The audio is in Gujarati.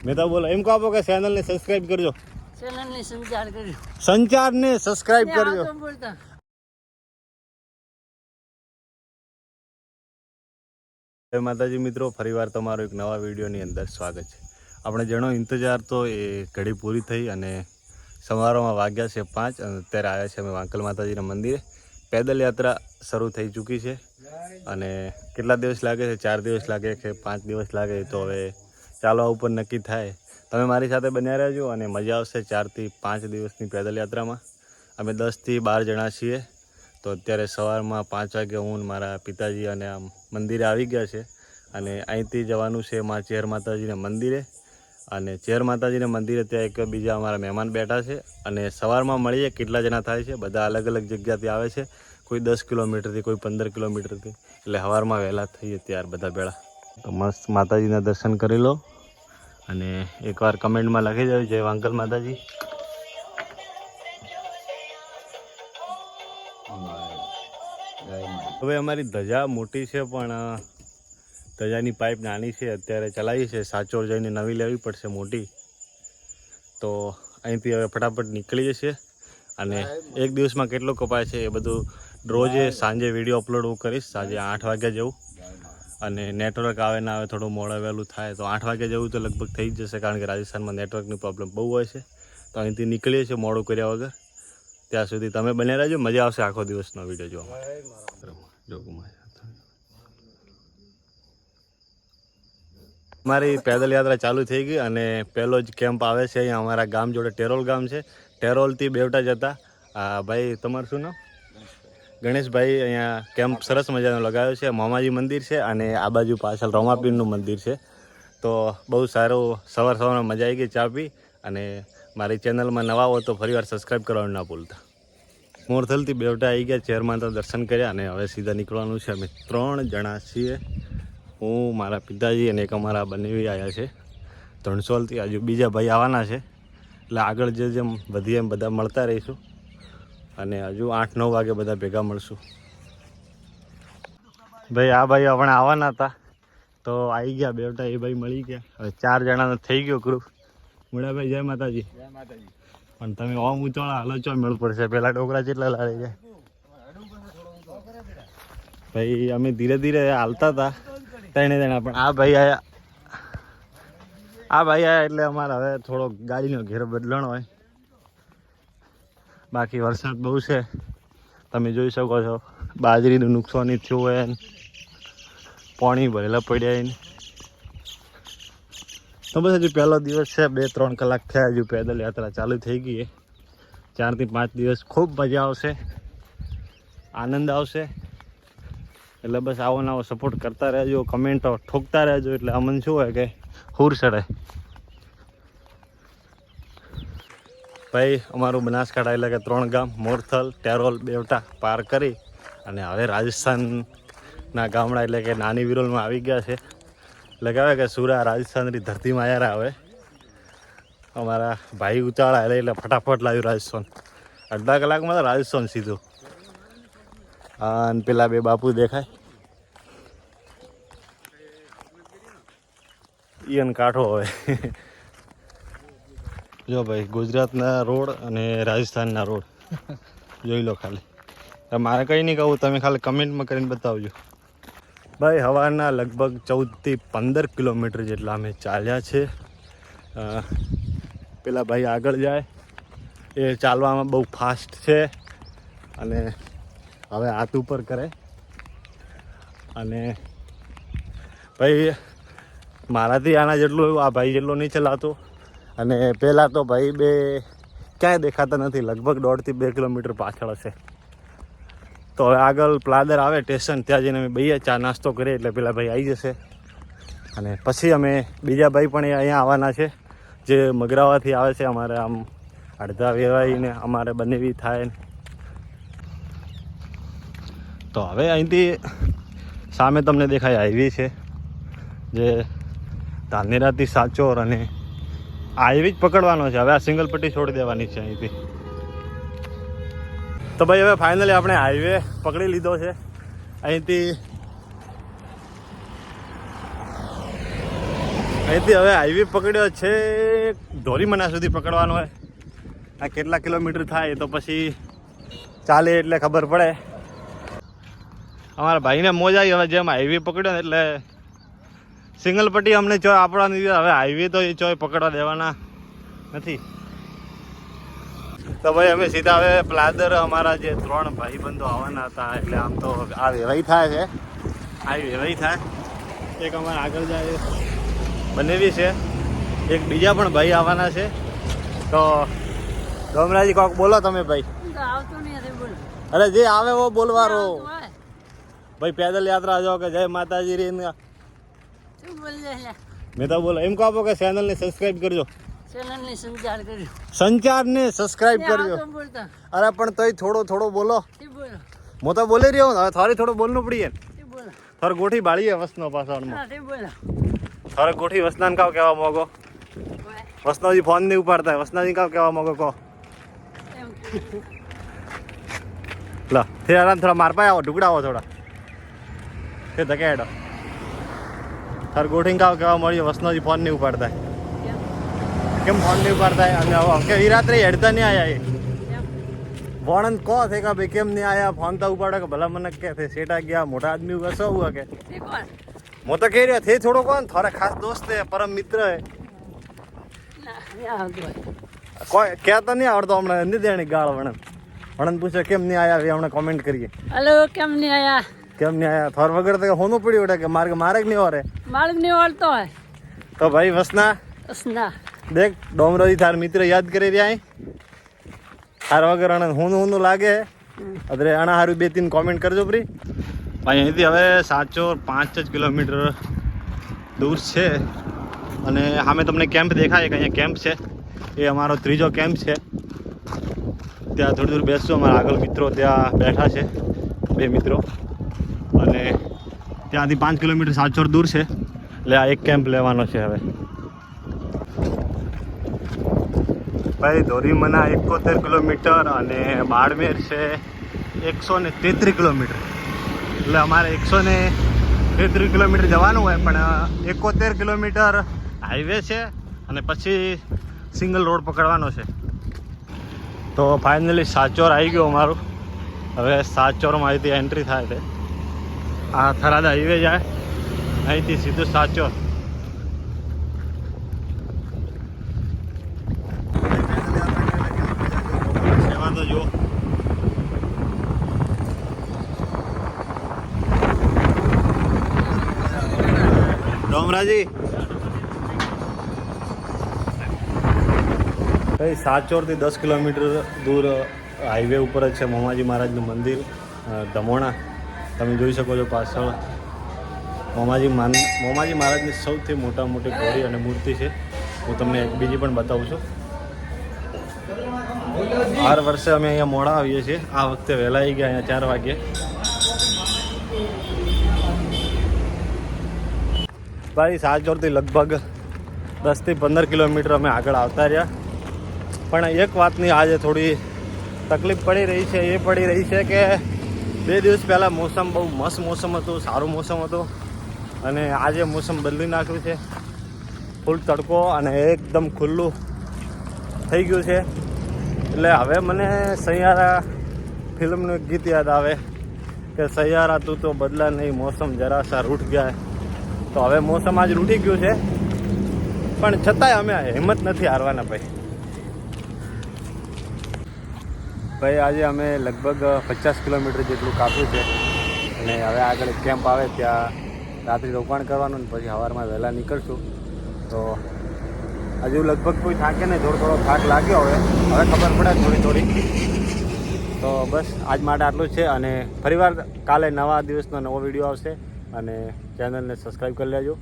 મેં તો બોલો એમ કહો આપો કે ચેનલને સબસ્ક્રાઇબ કરજો, ચેનલને સંચાર કરજો, સંચારને સબસ્ક્રાઇબ કરજો. જય માતાજી મિત્રો, ફરીવાર તમારો એક નવા વિડીયોની અંદર સ્વાગત છે. આપણે જેનો ઇંતજાર તો એ ઘડી પૂરી થઈ અને સવારમાં વાગ્યા છે 5 અને અત્યારે આવ્યા છે અમે વાંકલ માતાજીના મંદિરે. પેદલ યાત્રા શરૂ થઈ ચૂકી છે અને કેટલા દિવસ લાગે છે, 4 દિવસ લાગે કે 5 દિવસ લાગે તો હવે ચાલવા ઉપર નક્કી થાય. તમે મારી સાથે બન્યા રહેજો અને મજા આવશે 4 થી 5 દિવસની પેદલ યાત્રામાં. અમે 10 થી 12 જણા છીએ. તો અત્યારે સવારમાં 5 વાગે હું મારા પિતાજી અને આમ મંદિરે આવી ગયા છે અને અહીંથી જવાનું છે ચેર માતાજીના મંદિરે. અને ચેર માતાજીના મંદિરે ત્યાં એક બીજા અમારા મહેમાન બેઠા છે અને સવારમાં મળીએ કેટલા જણા થાય છે. બધા અલગ અલગ જગ્યાથી આવે છે, કોઈ 10 કિલોમીટરથી, કોઈ 15 કિલોમીટરથી. એટલે સવારમાં વહેલા થઈએ ત્યાર બધા ભેળા. તો મસ્ત માતાજીના દર્શન કરી લો અને એકવાર કમેન્ટમાં લખી દેજો જય વાંકલ માતાજી. હવે અમારી ધજા મોટી છે પણ ધજાની પાઇપ નાની છે, અત્યારે ચલાવી છે. સાચોર જઈને નવી લેવી પડશે મોટી. તો અહીંથી હવે ફટાફટ નીકળી જશે અને એક દિવસમાં કેટલો કપાય છે એ બધું રોજે સાંજે વિડીયો અપલોડ હું કરીશ. સાંજે 8 વાગ્યા જેવું, અને નેટવર્ક આવે ના આવે થોડું મોડું વહેલું થાય તો 8 વાગ્યા જેવું તો લગભગ થઈ જ જશે, કારણ કે રાજસ્થાનમાં નેટવર્કની પ્રોબ્લેમ બહુ હોય છે. તો અહીંથી નીકળીએ છીએ મોડું કર્યા વગર. ત્યાં સુધી તમે બન્યા રહેજો, મજા આવશે આખો દિવસનો વિડીયો જોવામાં. અમારી પેદલ યાત્રા ચાલુ થઈ ગઈ અને પહેલો જ કેમ્પ આવે છે અહીંયા અમારા ગામ જોડે. ટેરોલ ગામ છે. ટેરોલથી બેવટા જતા ભાઈ, તમારું શું નામ? ગણેશભાઈ. અહીંયા કેમ્પ સરસ મજાનો લગાવ્યો છે. મામાજી મંદિર છે અને આ બાજુ પાછળ રમાપીરનું મંદિર છે. તો બહુ સારું, સવારમાં મજા આવી ગઈ ચા પી. અને મારી ચેનલમાં નવા હો તો ફરીવાર સબસ્ક્રાઈબ કરવાનું ના ભૂલતા. મોરથલથી બેવટા આવી ગયા, ચેરમાં તો દર્શન કર્યા અને હવે સીધા નીકળવાનું છે. અમે 3 જણા છીએ, હું, મારા પિતાજી અને એક અમારા બંનેવી આવ્યા છે ધણસોલથી. હજુ બીજા ભાઈ આવવાના છે, એટલે આગળ જેમ વધીએ એમ બધા મળતા રહીશું અને હજુ 8-9 વાગે બધા ભેગા મળશું. ભાઈ આ ભાઈ આપણે આવવાના હતા તો આવી ગયા બેવટા, એ ભાઈ મળી ગયા. હવે 4 જણાનો થઈ ગયો ગ્રુપ. મુળાભાઈ જય માતાજી. જય માતાજી. પણ તમે ઓમ ઉચાળા હાલો ચો મેળ પડશે, પેલા ડોકરા જેટલા લાગે છે ભાઈ. અમે ધીરે ધીરે હાલતા હતા ત્રણે જણા, પણ આ ભાઈ આયા એટલે અમારે હવે થોડો ગાડીનો ઘેર બદલણ હોય. બાકી વરસાદ બહુ છે, તમે જોઈ શકો છો. બાજરીનું નુકસાન થયું હોય, પાણી ભરેલા પડ્યા એને. તો બસ હજુ પહેલો દિવસ છે, 2-3 કલાક થયા, હજુ પેદલ યાત્રા ચાલુ થઈ ગઈ. 4 થી 5 દિવસ ખૂબ મજા આવશે, આનંદ આવશે. એટલે બસ આવો નવો સપોર્ટ કરતા રહેજો, કમેન્ટો ઠોકતા રહેજો, એટલે અમને શું હોય કે હુર ચડે. ભાઈ અમારું બનાસકાંઠા એટલે કે 3 ગામ મોરથલ, ટેરોલ, બેવટા પાર કરી અને હવે રાજસ્થાનના ગામડા એટલે કે નાની વિરોલમાં આવી ગયા છે. એટલે કહેવાય કે સુરા રાજસ્થાનની ધરતીમાં આવ્યા. હવે અમારા ભાઈ ઉતાળા એટલે ફટાફટ લાવ્યું રાજસ્થાન. અડધા કલાકમાં તો રાજસ્થાન સીધું. અને પેલા 2 બાપુ દેખાય, ઈયન કાંઠો હવે. જો ભાઈ ગુજરાતના રોડ અને રાજસ્થાનના રોડ જોઈ લો ખાલી. મારે કંઈ નહીં કહું, તમે ખાલી કમેન્ટમાં કરીને બતાવજો. ભાઈ હવાના લગભગ 14 થી 15 કિલોમીટર જેટલા અમે ચાલ્યા છે. પેલા ભાઈ આગળ જાય એ ચાલવામાં બહુ ફાસ્ટ છે અને હવે હાથ ઉપર કરે. અને ભાઈ મારાથી આના જેટલું આ ભાઈ જેટલું નહીં ચલાતું. અને પહેલાં તો ભાઈ બે ક્યાંય દેખાતા નથી, લગભગ 1.5 થી 2 કિલોમીટર પાછળ હશે. તો હવે આગળ પ્લાદર આવે સ્ટેશન, ત્યાં જઈને અમે બેહીએ, ચા નાસ્તો કરીએ એટલે પેલા ભાઈ આવી જશે. અને પછી અમે બીજા ભાઈ પણ અહીંયા આવવાના છે, જે મગરાવાથી આવે છે. અમારે આમ અડધા વેવાઈને અમારે બનેવી થાય. તો હવે અહીંથી સામે તમને દેખાય હાઈવે છે, જે ધાનેરાથી સાચોર, અને હાઈવે જ પકડવાનો છે. હવે આ સિંગલ પટ્ટી છોડી દેવાની છે અહીંથી. તો ભાઈ હવે ફાઇનલી આપણે હાઈવે પકડી લીધો છે. અહીંથી અહીંથી હવે હાઈવે પકડ્યો છે ધોરીમના સુધી પકડવાનો હોય. આ કેટલા કિલોમીટર થાય એ તો પછી ચાલે એટલે ખબર પડે. અમારા ભાઈને મોજ આવી હવે જેમ હાઈવે પકડ્યો ને એટલે સિંગલ પટ્ટી અમને ચોય આપવાની હવે હાઈવે તો એ ચોય પકડવા દેવાના નથી. તો ભાઈ અમે સીધા હવે પ્લાદર અમારા જે 3 ભાઈબંધો આવવાના હતા એટલે આમ તો આ વેવાઈ થાય છે. આ વેવાઈ થાય એક અમારે આગળ જાય બનેવી છે, એક બીજા પણ ભાઈ આવવાના છે. તો ડોમરાજી કોક બોલો તમે ભાઈ. આવતો નહીં હશે બોલ. અરે જે આવે वो બોલવારો હોય. ભાઈ પેદલ યાત્રા જાઓ કે જય માતાજી રી. શું બોલ લે? મેં તો બોલો એમ કહો કે ચેનલને સબસ્ક્રાઇબ કરજો. ચેનલને સંચાર કર્યો. સંચારને સબસ્ક્રાઇબ કરજો. આવતો બોલતા. અરે પણ તોય થોડો થોડો બોલો. શું બોલો? હું તો બોલી રહ્યો હવે થોડી થોડું બોલવું પડીએ. શું બોલો? થોડી ગોઠી બાળીએ વસનો પાછળમાં. હા શું બોલો? થોડી ગોઠી વસનાને કાવ કહેવા મોગો. વસનોજી ફોન નહીં ઉપાડતા. વસનાજી કાવ કહેવા મોગો કહો. એમ લા તે આરામ થોડા માર પાય આવો ઢુકડાવો થોડા તે ધકે હેડો. થોડી ગોઠી કાવ કહેવા મળ્યો વસનોજી ફોન નહીં ઉપાડતા. કેમ ફોન નહીં ઉપાડતા? અને કે ઈ રાત્રે હેડતા નહીં આયા એ વણન કહો છે કે ભાઈ કેમ નહીં આયા ફોન તો ઉપાડે કે ભલા મને કે છે સેટા ગયા મોટા આદમી ઉગા સૌ હુआ કે કોણ? હું તો કહી રહ્યો થે થોડો કોણ થોડા ખાસ દોસ્ત હે પરમ મિત્ર હે ના નહીં આવતો હોય. કોઈ કહેતા નહીં આવડતો હમણાં નથી દેણી ગાળ વણન વણન પૂછે કેમ નહીં આયા એ હમણાં કોમેન્ટ કરીએ હલો કેમ નહીં આયા? કેમ નહીં આયા થોર વગર તો હોનું પડ્યું એટલે કે મારે જ નહીં ઓરે. માર્ગ નહીં વળતો હોય. તો ભાઈ વસના ના દેખ ડોમરોજી તાર મિત્ર યાદ કરી રહ્યા તાર વગર અણ હોનું લાગે અરે આના હારું 2-3 કોમેન્ટ કરજો પ્રી. ભાઈ અહીંથી હવે સાચો 5 જ કિલોમીટર દૂર છે અને સામે તમને કેમ્પ દેખાય કે અહીંયા કેમ્પ છે એ અમારો 3જો કેમ્પ છે. ત્યાં થોડી દૂર બેસશું. અમારા આગળ મિત્રો ત્યાં બેઠા છે 2 મિત્રો અને ત્યાંથી 5 કિલોમીટર સાચોર દૂર છે એટલે આ એક કેમ્પ લેવાનો છે. હવે ભાઈ ધોરીમના 71 કિલોમીટર અને બાડમેર છે 133 કિલોમીટર એટલે અમારે 133 કિલોમીટર જવાનું હોય પણ 71 કિલોમીટર હાઈવે છે અને પછી સિંગલ રોડ પકડવાનો છે. તો ફાઇનલી સાચોર આવી ગયો અમારું. હવે સાચોરમાં અહીંથી એન્ટ્રી થાય છે. આ થરાદ હાઈવે જાય અહીંથી સીધું સાચોર. સેવા તો જુઓ. ડોમરાજી ભાઈ સાચોરથી 10 કિલોમીટર દૂર હાઈવે ઉપર જ છે મોમાજી મહારાજનું મંદિર ધમોણા. તમે જોઈ શકો છો પાછળ મોમાજી મહારાજની સૌથી મોટી ઘોડી અને મૂર્તિ છે. હું તમને એક બીજી પણ બતાવું છું. હર વર્ષે અમે અહીંયા મોડા આવીએ છીએ. આ વખતે વહેલા આવી ગયા અહીંયા 4 વાગ્યે. ભાઈ સાચોરથી લગભગ 10 થી 15 કિલોમીટર અમે આગળ આવતા રહ્યા પણ એક વાતની આજે થોડી તકલીફ પડી રહી છે. એ પડી રહી છે કે 2 દિવસ પહેલાં મોસમ બહુ મસ્ત મોસમ હતું, સારું મોસમ હતું અને આજે મોસમ બદલી નાખ્યું છે. ફૂલ તડકો અને એકદમ ખુલ્લું થઈ ગયું છે. એટલે હવે મને સૈયારા ફિલ્મનું એક ગીત યાદ આવે કે સૈયારા તું તો બદલા નહીં મોસમ જરાસા રૂઠ ગયા. તો હવે મોસમ આજ રૂઠી ગયું છે પણ છતાંય અમે હિંમત નથી હારવાના ભાઈ. આજે અમે લગભગ 50 કિલોમીટર જેટલું કાપ્યું છે અને હવે આગળ એક કેમ્પ આવે ત્યાં રાત્રિ રોકાણ કરવાનું ને પછી સવારમાં વહેલા નીકળશું. તો હજુ લગભગ કોઈ થાકે નહીં, થોડો થાક લાગ્યો હવે ખબર પડે થોડી. તો બસ આજ માટે આટલું જ છે અને ફરીવાર કાલે નવા દિવસનો નવો વિડીયો આવશે અને ચેનલને સબસ્ક્રાઈબ કરી લેજો.